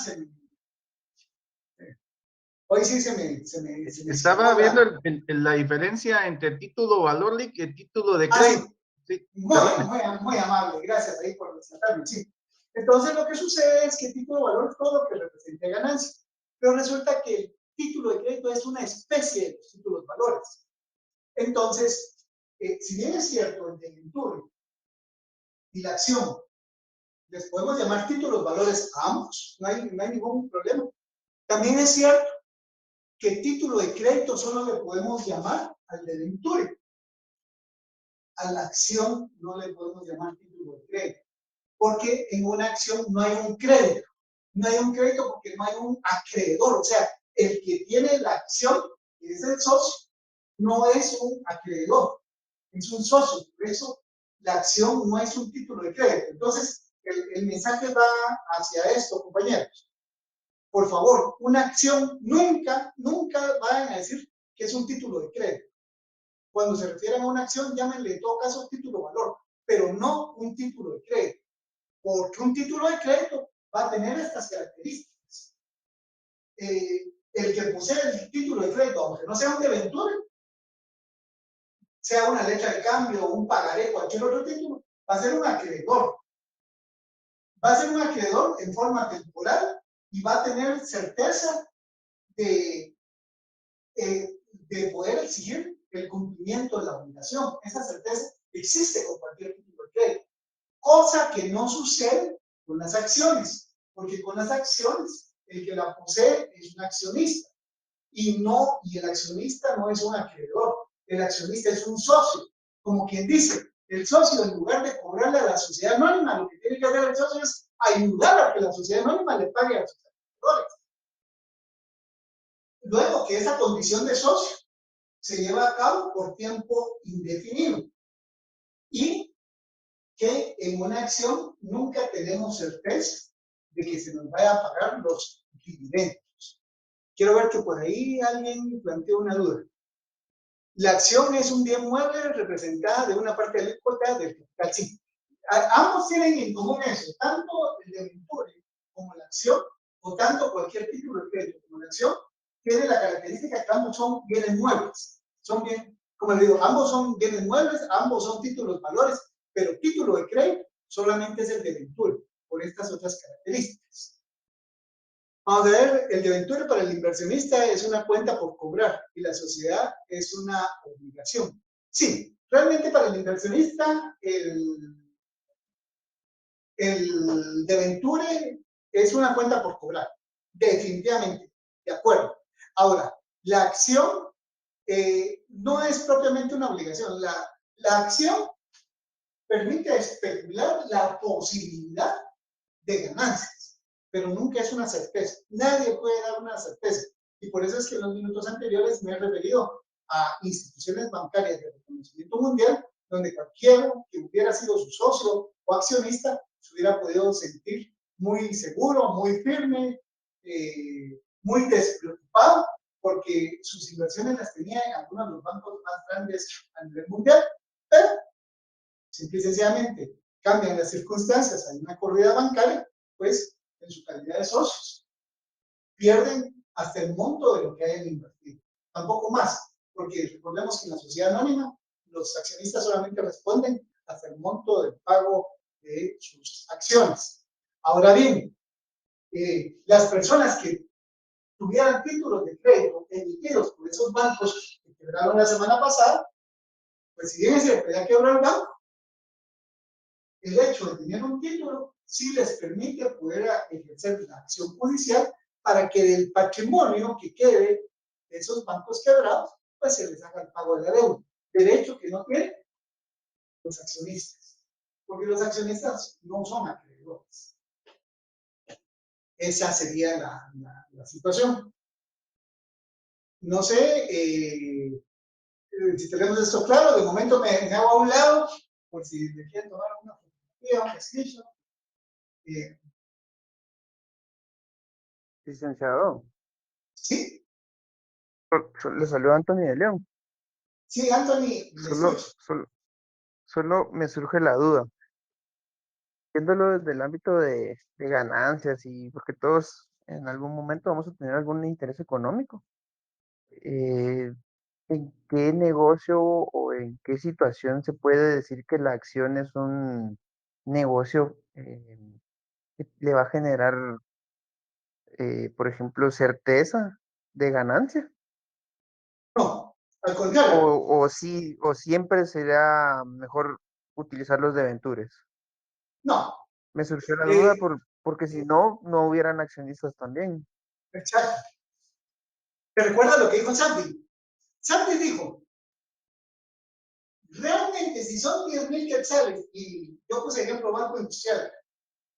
hoy sí se me Estaba viendo la diferencia entre título valor y el título de Ah, crédito. sí. Sí, Muy amable, gracias ahí por resaltarme, sí. Entonces lo que sucede es que el título de valor es todo lo que representa ganancia, pero resulta que el título de crédito es una especie de los títulos valores. Entonces, si bien es cierto, el debenture y la acción, les podemos llamar títulos valores a ambos, no hay ningún problema. También es cierto que el título de crédito solo le podemos llamar al debenture. A la acción no le podemos llamar título de crédito, porque en una acción no hay un crédito. No hay un crédito porque no hay un acreedor. O sea, el que tiene la acción, que es el socio, no es un acreedor, es un socio. Por eso la acción no es un título de crédito. Entonces, el mensaje va hacia esto, compañeros. Por favor, una acción nunca vayan a decir que es un título de crédito. Cuando se refieren a una acción, llámenle en todo caso título valor, pero no un título de crédito, porque un título de crédito va a tener estas características. El que posee el título de crédito, aunque no sea un debenture, sea una letra de cambio, un pagaré, cualquier otro título, va a ser un acreedor. Va a ser un acreedor en forma temporal y va a tener certeza de poder exigir el cumplimiento de la obligación. Esa certeza existe con cualquier título de crédito, cosa que no sucede con las acciones, porque con las acciones el que la posee es un accionista y el accionista no es un acreedor, el accionista es un socio, como quien dice, el socio en lugar de cobrarle a la sociedad anónima, lo que tiene que hacer el socio es ayudar a que la sociedad anónima le pague a sus acreedores. Luego que esa condición de socio se lleva a cabo por tiempo indefinido y que en una acción nunca tenemos certeza de que se nos vaya a pagar los dividendos. Quiero ver que por ahí alguien planteó una duda. La acción es un bien mueble representada de una parte alícuota del capital. Sí, ambos tienen en común eso, tanto el debenture como la acción, o tanto cualquier título de crédito como la acción, tiene la característica que ambos son bienes muebles. Son bien, como le digo, ambos son bienes muebles, ambos son títulos valores, pero título de crédito solamente es el debenture, por estas otras características. Vamos a ver, el debenture para el inversionista es una cuenta por cobrar y la sociedad es una obligación. Sí, realmente para el inversionista el debenture es una cuenta por cobrar, definitivamente, de acuerdo. Ahora, la acción no es propiamente una obligación. La acción permite especular la posibilidad de ganancias, pero nunca es una certeza. Nadie puede dar una certeza. Y por eso es que en los minutos anteriores me he referido a instituciones bancarias de reconocimiento mundial, donde cualquiera que hubiera sido su socio o accionista se hubiera podido sentir muy seguro, muy firme, muy despreocupado, porque sus inversiones las tenía en algunos de los bancos más grandes a nivel mundial, pero simple y sencillamente cambian las circunstancias, hay una corrida bancaria, pues en su calidad de socios pierden hasta el monto de lo que hayan invertido, tampoco más, porque recordemos que en la sociedad anónima los accionistas solamente responden hasta el monto del pago de sus acciones. Ahora bien, las personas que tuvieran títulos de crédito emitidos por esos bancos que quebraron la semana pasada, pues si bien es cierto, ya quebró el banco, el hecho de tener un título sí les permite poder ejercer la acción judicial para que del patrimonio que quede de esos bancos quebrados, pues se les haga el pago de la deuda. Derecho que no tienen los accionistas, porque los accionistas no son acreedores. esa sería la situación. No sé si tenemos esto claro. De momento me hago a un lado por si me quieren tomar una fotografía, un screenshot. Licenciado, Sí, le saluda Anthony de León. sí, Anthony, le Solo, escucho. solo me surge la duda, viéndolo desde el ámbito de ganancias y porque todos en algún momento vamos a tener algún interés económico. eh, ¿En qué negocio o en qué situación se puede decir que la acción es un negocio que le va a generar, por ejemplo, certeza de ganancia? No, al contrario, O siempre será mejor utilizar los debentures? no. Me surgió la duda Eh, porque si no, no hubieran accionistas también. exacto. ¿Te recuerdas lo que dijo Sandy? Sandy dijo, realmente si son 10,000 quetzales, y yo puse ejemplo Banco Industrial,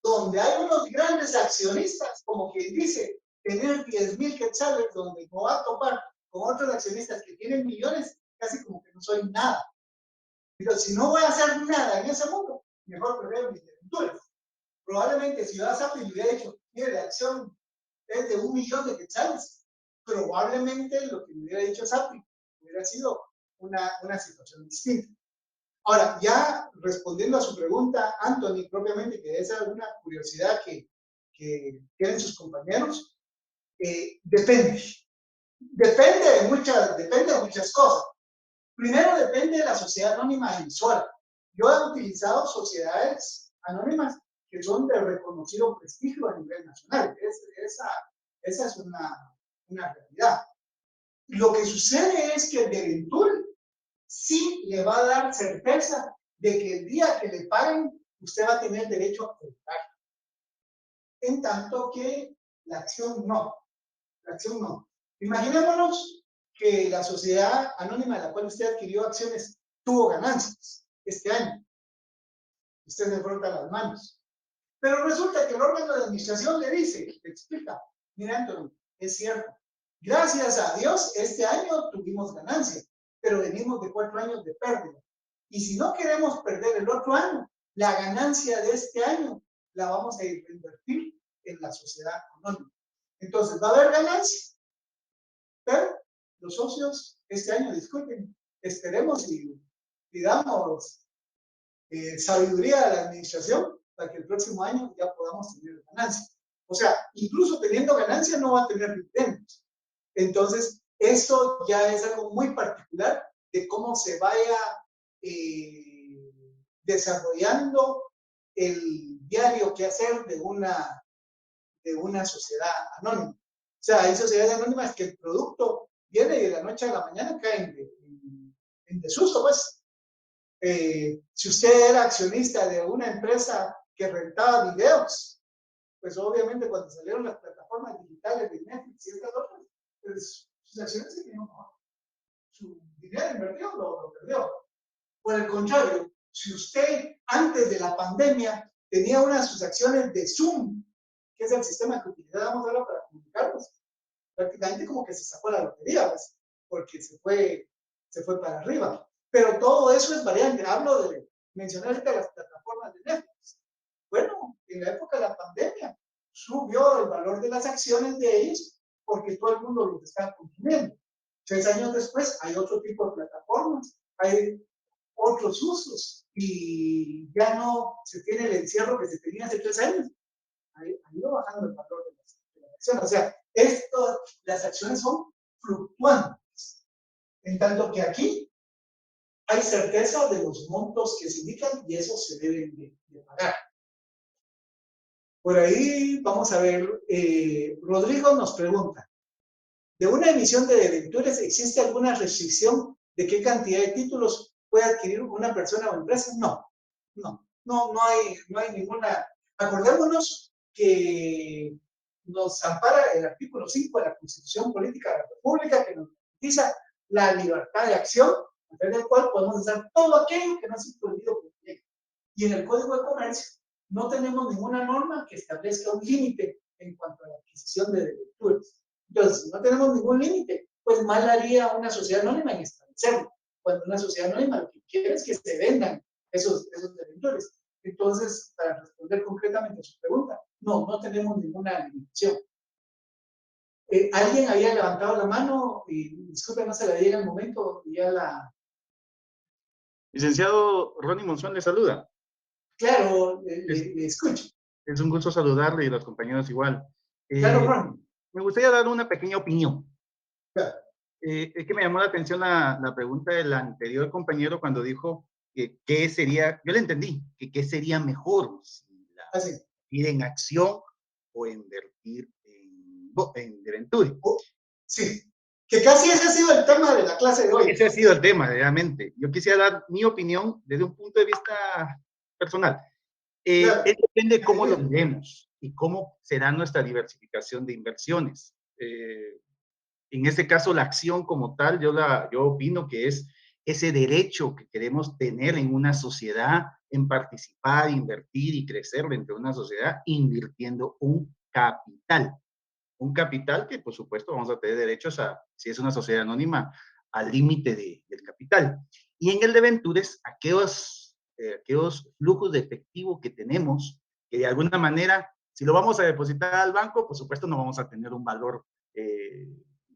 donde hay unos grandes accionistas, como quien dice, tener 10,000 quetzales, donde me va a topar con otros accionistas que tienen millones, casi como que no soy nada. Pero si no voy a hacer nada en ese mundo, mejor perder mis aventuras. Probablemente si yo a Sapi le hubiera dicho, mire, la acción es de 1,000,000 de quetzales, probablemente lo que me hubiera dicho Sapi hubiera sido una situación distinta. Ahora, ya respondiendo a su pregunta, Anthony, propiamente, que esa es una curiosidad que tienen sus compañeros, depende. Depende de muchas cosas. Primero, depende de la sociedad anónima emisora. Yo he utilizado sociedades anónimas que son de reconocido prestigio a nivel nacional. Esa es una realidad. Lo que sucede es que el debenture sí le va a dar certeza de que el día que le paguen, usted va a tener derecho a comprar. En tanto que la acción no. La acción no. Imaginémonos que la sociedad anónima de la cual usted adquirió acciones tuvo ganancias este año. Usted se frota las manos. Pero resulta que el órgano de administración le dice, le explica, mira, Antonio, es cierto. Gracias a Dios, este año tuvimos ganancias, pero venimos de 4 años de pérdida. Y si no queremos perder el otro año, la ganancia de este año la vamos a invertir en la sociedad anónima. Entonces, va a haber ganancias, pero los socios este año, disculpen, esperemos y pidamos sabiduría a la administración para que el próximo año ya podamos tener ganancias. O sea, incluso teniendo ganancias no va a tener dividendos. Entonces, esto ya es algo muy particular de cómo se vaya desarrollando el diario quehacer de una sociedad anónima. O sea, hay sociedades anónimas que el producto viene y de la noche a la mañana cae en desuso, pues. Si usted era accionista de una empresa que rentaba videos, pues obviamente cuando salieron las plataformas digitales de Netflix y estas otras, pues sus acciones se quedaron abajo. Su dinero invertido lo perdió. Por el contrario, si usted antes de la pandemia tenía una de sus acciones de Zoom, que es el sistema que utilizamos ahora para comunicarnos, prácticamente como que se sacó la lotería, pues, porque se fue para arriba. Pero todo eso es variante. Hablo de mencionar ahorita las plataformas de Netflix. Bueno, en la época de la pandemia subió el valor de las acciones de ellos porque todo el mundo los estaba consumiendo. 3 años después hay otro tipo de plataformas, hay otros usos y ya no se tiene el encierro que se tenía hace 3 años. Ha ido bajando el valor de las acciones. O sea, las acciones son fluctuantes. En tanto que aquí hay certeza de los montos que se indican y eso se deben de pagar. Por ahí vamos a ver, Rodrigo nos pregunta, ¿de una emisión de debentures existe alguna restricción de qué cantidad de títulos puede adquirir una persona o empresa? No hay ninguna. Acordémonos que nos ampara el artículo 5 de la Constitución Política de la República que nos garantiza la libertad de acción, a través del cual podemos hacer todo aquello que no es prohibido por ley. Y en el Código de Comercio no tenemos ninguna norma que establezca un límite en cuanto a la adquisición de debenturas. Entonces, si no tenemos ningún límite, pues mal haría una sociedad anónima en establecerlo. Cuando una sociedad anónima lo que quiere es que se vendan esos debenturas. Entonces, para responder concretamente a su pregunta, no tenemos ninguna limitación. ¿Alguien había levantado la mano? Y disculpe, no se la di en el momento, ya la... Licenciado Ronnie Monzón le saluda. Claro, le escucho. Es un gusto saludarle y los compañeros igual. Claro, Ronnie. Me gustaría dar una pequeña opinión. Claro. Es que me llamó la atención la pregunta del anterior compañero cuando dijo que qué sería, yo le entendí, que qué sería mejor, si invertir en acción o invertir en debenture. Sí, que casi ese ha sido el tema de la clase de hoy. Ese ha sido el tema, realmente. Yo quisiera dar mi opinión desde un punto de vista personal. Claro. Depende cómo lo vemos y cómo será nuestra diversificación de inversiones. En este caso, la acción como tal, yo opino que es ese derecho que queremos tener en una sociedad, en participar, invertir y crecer dentro de una sociedad, invirtiendo un capital. Un capital que, por supuesto, vamos a tener derechos a, si es una sociedad anónima, al límite del capital. Y en el de Ventures, aquellos flujos de efectivo que tenemos, que de alguna manera, si lo vamos a depositar al banco, por supuesto, no vamos a tener un valor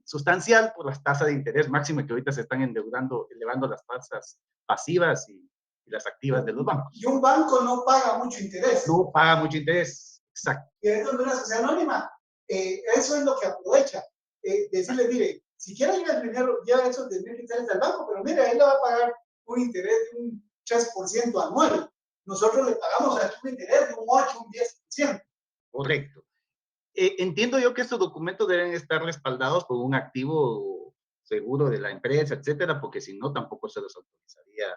sustancial por las tasas de interés máximo que ahorita se están elevando las tasas pasivas y las activas de los bancos. Y un banco no paga mucho interés. No paga mucho interés, exacto. Y dentro de una sociedad anónima, eso es lo que aprovecha. Decirle, mire, si quiere llevar el dinero, lleva esos 10,000 quetzales al banco, pero mire, él le va a pagar un interés de un 3% anual. Nosotros le pagamos a un interés de un 8, un 10%. Correcto. Entiendo yo que estos documentos deben estar respaldados por un activo seguro de la empresa, etcétera, porque si no, tampoco se los autorizaría.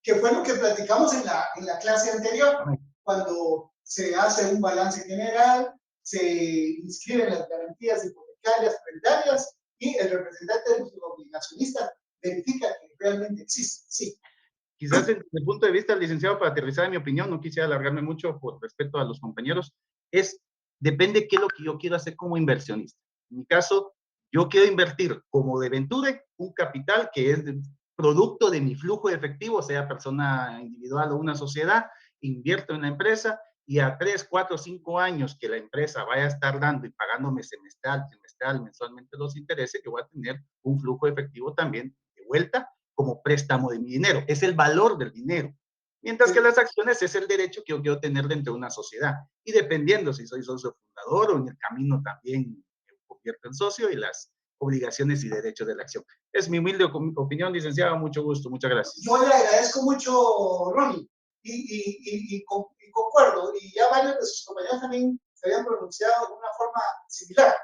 Que fue lo que platicamos en la clase anterior, cuando se hace un balance general, se inscriben las garantías hipotecarias, prendarias, y el representante del obligacionista verifica que realmente existe. Sí. Quizás desde el punto de vista del licenciado, para aterrizar en mi opinión, no quisiera alargarme mucho por respeto a los compañeros, depende qué es lo que yo quiero hacer como inversionista. En mi caso, yo quiero invertir como debenture un capital que es producto de mi flujo de efectivo, sea persona individual o una sociedad, invierto en la empresa y a 3, 4, 5 años que la empresa vaya a estar dando y pagándome semestral, mensualmente los intereses, yo voy a tener un flujo de efectivo también de vuelta como préstamo de mi dinero. Es el valor del dinero. Mientras que las acciones es el derecho que yo quiero tener dentro de una sociedad. Y dependiendo si soy socio fundador o en el camino también me convierto en socio y las obligaciones y derechos de la acción. Es mi humilde opinión, licenciado. Mucho gusto. Muchas gracias. Yo le agradezco mucho, Ronnie, y concuerdo. Y ya varios de sus compañeros también se habían pronunciado de una forma similar.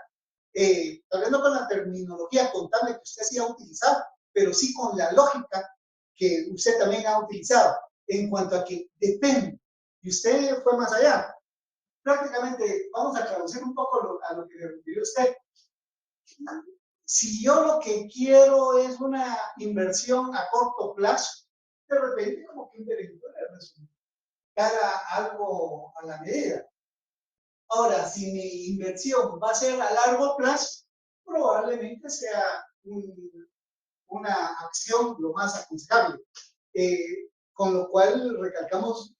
Tal vez no con la terminología contable que usted sí ha utilizado, pero sí con la lógica que usted también ha utilizado en cuanto a que depende. Y usted fue más allá. Prácticamente vamos a traducir un poco a lo que le refirió usted. Si yo lo que quiero es una inversión a corto plazo, de repente como que un derecho haga algo a la medida. Ahora, si mi inversión va a ser a largo plazo, probablemente sea una acción lo más aconsejable. Con lo cual recalcamos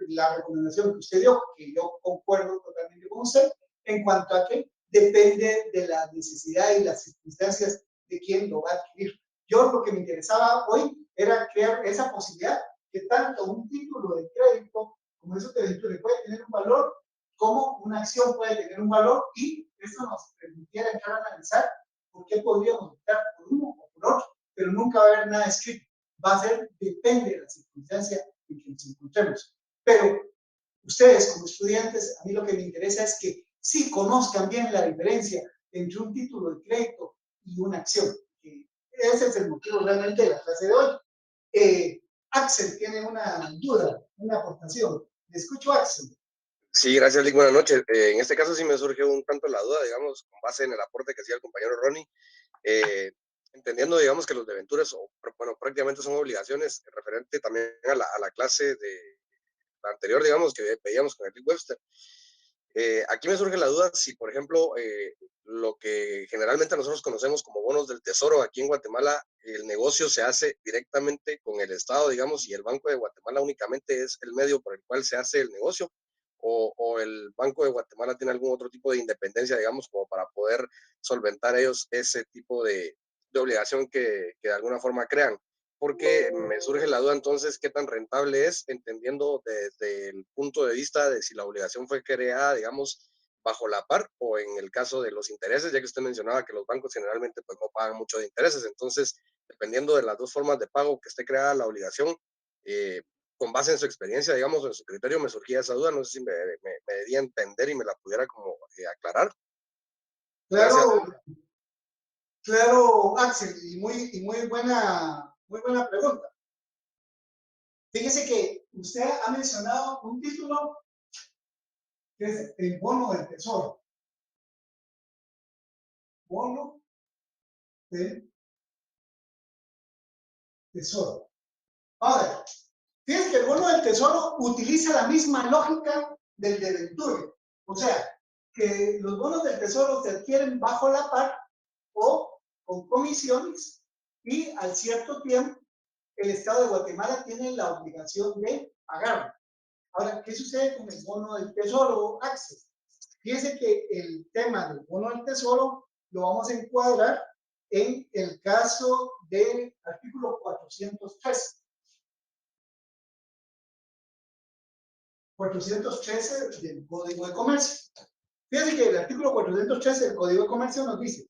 la recomendación que usted dio, que yo concuerdo totalmente con usted, en cuanto a que depende de la necesidad y las circunstancias de quien lo va a adquirir. Yo lo que me interesaba hoy era crear esa posibilidad que tanto un título de crédito como eso que le puede tener un valor, como una acción puede tener un valor, y eso nos permitiera entrar a analizar por qué podríamos optar por uno o por otro, pero nunca va a haber nada escrito. Va a ser, depende de la circunstancia en que nos encontremos. Pero ustedes como estudiantes, a mí lo que me interesa es que sí conozcan bien la diferencia entre un título de crédito y una acción. Ese es el motivo realmente de la clase de hoy. Axel tiene una duda, una aportación. ¿Le escucho, Axel? Sí, gracias, Lick. Buenas noches. En este caso sí me surge un tanto la duda, digamos, con base en el aporte que hacía el compañero Ronnie, entendiendo, digamos, que los debentures, bueno, prácticamente son obligaciones, referente también a la clase de la anterior, digamos, que veíamos con el Rick Webster. Aquí me surge la duda si, por ejemplo, lo que generalmente nosotros conocemos como bonos del tesoro aquí en Guatemala, el negocio se hace directamente con el Estado, digamos, y el Banco de Guatemala únicamente es el medio por el cual se hace el negocio, o el Banco de Guatemala tiene algún otro tipo de independencia, digamos, como para poder solventar ellos ese tipo de obligación que de alguna forma crean. Porque me surge la duda entonces qué tan rentable es, entendiendo desde el punto de vista de si la obligación fue creada, digamos, bajo la par o en el caso de los intereses, ya que usted mencionaba que los bancos generalmente pues no pagan mucho de intereses. Entonces, dependiendo de las dos formas de pago que esté creada la obligación, con base en su experiencia, digamos, en su criterio, me surgía esa duda. No sé si me debía entender y me la pudiera como aclarar. Gracias. Claro, claro, Axel, y muy buena pregunta. Fíjese que usted ha mencionado un título que es el bono del tesoro. Bono del tesoro. Ahora, fíjense que el bono del tesoro utiliza la misma lógica del debenture. O sea, que los bonos del tesoro se adquieren bajo la par o con comisiones y al cierto tiempo el Estado de Guatemala tiene la obligación de pagarlo. Ahora, ¿qué sucede con el bono del tesoro, Axel? Fíjense que el tema del bono del tesoro lo vamos a encuadrar en el caso del artículo 413. 413 del Código de Comercio. Fíjense que el artículo 413 del Código de Comercio nos dice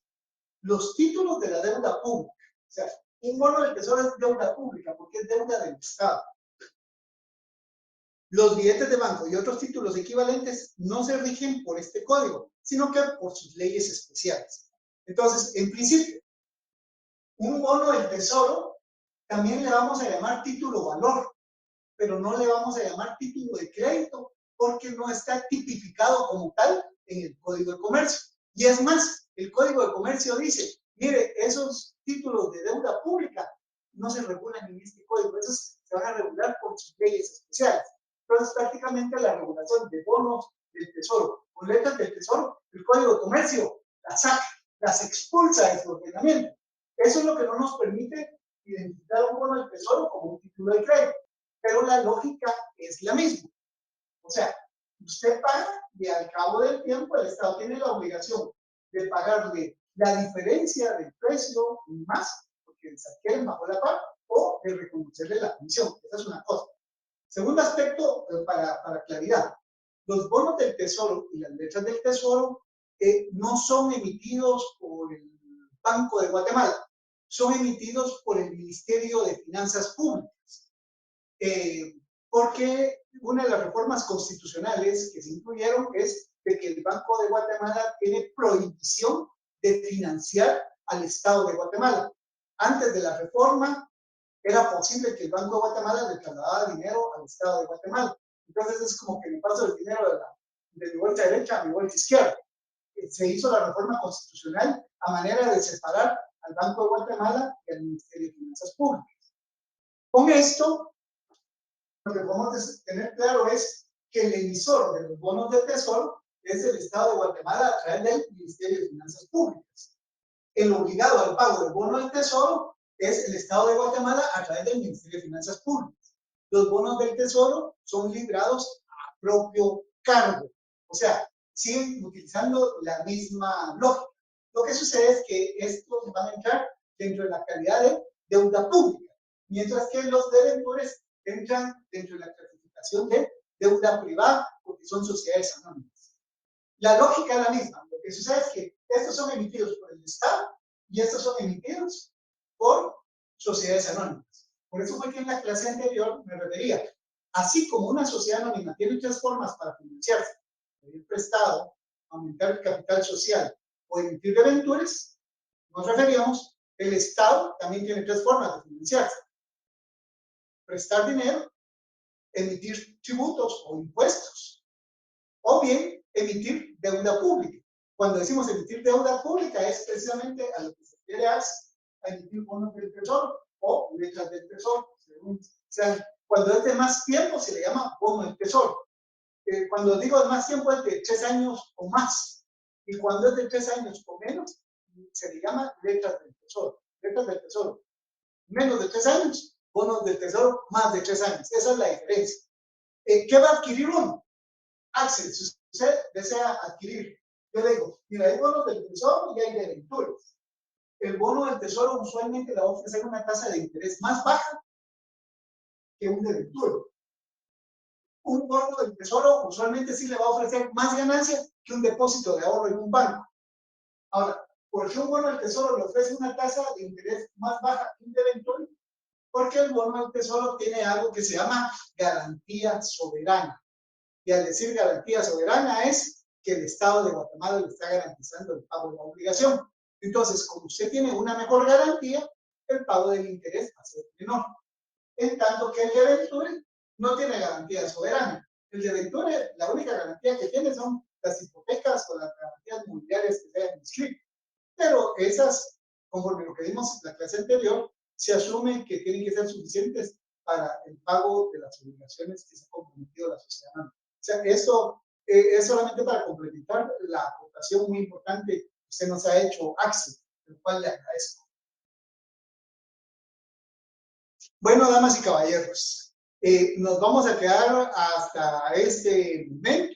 los títulos de la deuda pública. O sea, un bono del tesoro es deuda pública porque es deuda del Estado. Los billetes de banco y otros títulos equivalentes no se rigen por este código, sino que por sus leyes especiales. Entonces, en principio, un bono del tesoro también le vamos a llamar título valor, pero no le vamos a llamar título de crédito porque no está tipificado como tal en el Código de Comercio. Y es más, el Código de Comercio dice, mire, esos títulos de deuda pública no se regulan en este código, esos se van a regular por sus leyes especiales. Entonces, prácticamente la regulación de bonos del tesoro, con letras del tesoro, el Código de Comercio las saca, las expulsa de su ordenamiento. Eso es lo que no nos permite identificar un bono del tesoro como un título de crédito. Pero la lógica es la misma. O sea, usted paga y al cabo del tiempo el Estado tiene la obligación de pagarle la diferencia del precio y más, porque se adquieren bajo la par, o de reconocerle la comisión. Esa es una cosa. Segundo aspecto, para claridad, los bonos del tesoro y las letras del tesoro no son emitidos por el Banco de Guatemala, son emitidos por el Ministerio de Finanzas Públicas. Porque una de las reformas constitucionales que se incluyeron es de que el Banco de Guatemala tiene prohibición de financiar al Estado de Guatemala. Antes de la reforma, era posible que el Banco de Guatemala le trasladara dinero al Estado de Guatemala. Entonces es como que le paso el dinero de mi vuelta derecha a mi vuelta izquierda. Se hizo la reforma constitucional a manera de separar al Banco de Guatemala y al Ministerio de Finanzas Públicas. Con esto, lo que podemos tener claro es que el emisor de los bonos de tesoro es el Estado de Guatemala a través del Ministerio de Finanzas Públicas. El obligado al pago del bono del tesoro es el Estado de Guatemala a través del Ministerio de Finanzas Públicas. Los bonos del tesoro son librados a propio cargo. O sea, siguen utilizando la misma lógica. Lo que sucede es que estos van a entrar dentro de la calidad de deuda pública, mientras que los debentures entran dentro de la clasificación de deuda privada porque son sociedades anónimas. La lógica es la misma. Lo que sucede es que estos son emitidos por el Estado y estos son emitidos por sociedades anónimas. Por eso fue que en la clase anterior me refería. Así como una sociedad anónima tiene tres formas para financiarse: pedir prestado, aumentar el capital social o emitir debentures, nos referíamos, el Estado también tiene tres formas de financiarse: prestar dinero, emitir tributos o impuestos, o bien emitir deuda pública. Cuando decimos emitir deuda pública es precisamente a lo que se refiere a emitir bonos del tesoro o letras del tesoro. Cuando es de más tiempo se le llama bono del tesoro. Cuando digo más tiempo es de 3 años o más. Y cuando es de 3 años o menos, se le llama letras del tesoro. Letras del tesoro. Menos de 3 años, bonos del tesoro más de 3 años. Esa es la diferencia. ¿Qué va a adquirir uno? Axel, si usted desea adquirir, yo le digo, mira, hay bonos del tesoro y hay debentures. El bono del tesoro usualmente le va a ofrecer una tasa de interés más baja que un debenture. Un bono del tesoro usualmente sí le va a ofrecer más ganancia que un depósito de ahorro en un banco. Ahora, ¿por qué un bono del tesoro le ofrece una tasa de interés más baja que un debenture? Porque el bono del tesoro tiene algo que se llama garantía soberana. Y al decir garantía soberana es que el Estado de Guatemala le está garantizando el pago de la obligación. Entonces, como usted tiene una mejor garantía, el pago del interés va a ser menor. En tanto que el debenture no tiene garantía soberana. El debenture, la única garantía que tiene son las hipotecas o las garantías mobiliarias que se hayan inscrito. Pero esas, conforme lo que vimos en la clase anterior, se asume que tienen que ser suficientes para el pago de las obligaciones que se ha comprometido la sociedad. O sea, esto es solamente para complementar la aportación muy importante que usted nos ha hecho, Axel, el cual le agradezco. Bueno, damas y caballeros, nos vamos a quedar hasta este momento.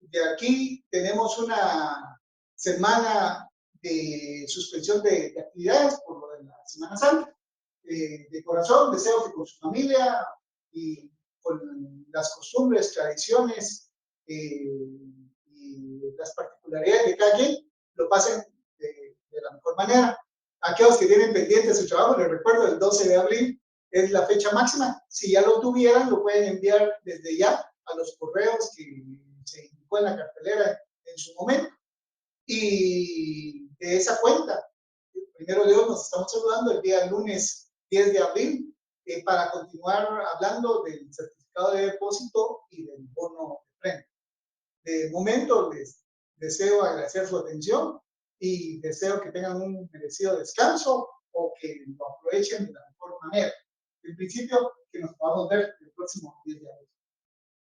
De aquí tenemos una semana de suspensión de actividades por lo de la Semana Santa. De corazón, deseo que con su familia y con las costumbres, tradiciones y las particularidades de cada quien lo pasen de la mejor manera. Aquellos que tienen pendiente su trabajo, les recuerdo, el 12 de abril es la fecha máxima. Si ya lo tuvieran, lo pueden enviar desde ya a los correos que se indicó en la cartelera en su momento. Y de esa cuenta, primero Dios, nos estamos saludando el día lunes 10 de abril para continuar hablando del certificado de depósito y del bono de premio. De momento les deseo agradecer su atención y deseo que tengan un merecido descanso o que lo aprovechen de la mejor manera. En principio, que nos podamos ver el próximo 10 de abril.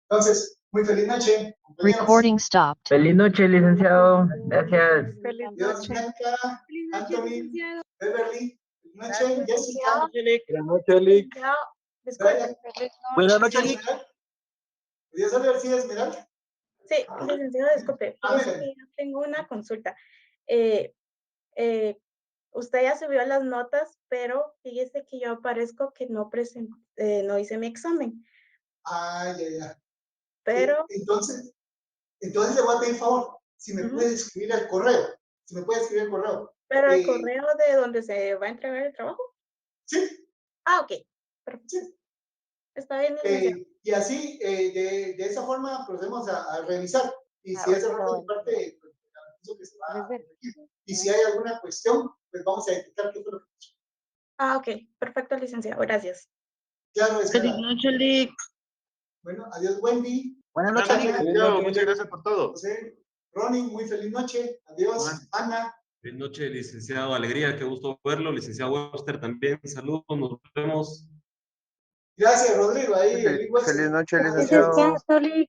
Entonces, muy feliz noche, compañeros. Recording stopped. Feliz noche, licenciado. Gracias. Feliz Dios, noche. Bianca, Feliz noche, Anthony, licenciado. Beverly, feliz noche, Jessica. Buenas noches, Lick. Brian. Buenas noches, Lick. ¿Podrías saber si es Esmeralda? Sí, licenciado, disculpe. Fíjese que yo tengo una consulta. Usted ya subió las notas, pero fíjese que yo aparezco que no no hice mi examen. Ah, ya. Pero, Entonces le voy a pedir favor, si me puede escribir al correo. Si me puede escribir al correo. pero el correo de donde se va a entregar el trabajo. Sí. Ah, ok. Perfecto. Sí. Está bien, licenciado. Y así, de esa forma, procedemos a revisar. Y si es error de mi parte, pues garantizo que se va a corregir. Y si hay alguna cuestión, pues vamos a detectar qué fue lo que pasó. Ah, ok. Perfecto, licenciado. Gracias. Claro, es Feliz noche, Lick. Bueno, adiós, Wendy. Buenas noches, Lick. Muchas gracias por todo. José, Ronnie, muy feliz noche. Adiós, Ana. Feliz noche, licenciado Alegría, qué gusto verlo. Licenciado Webster también, saludos, nos vemos. Gracias, Rodrigo. Ahí, Feliz noche, licenciado. Licenciado,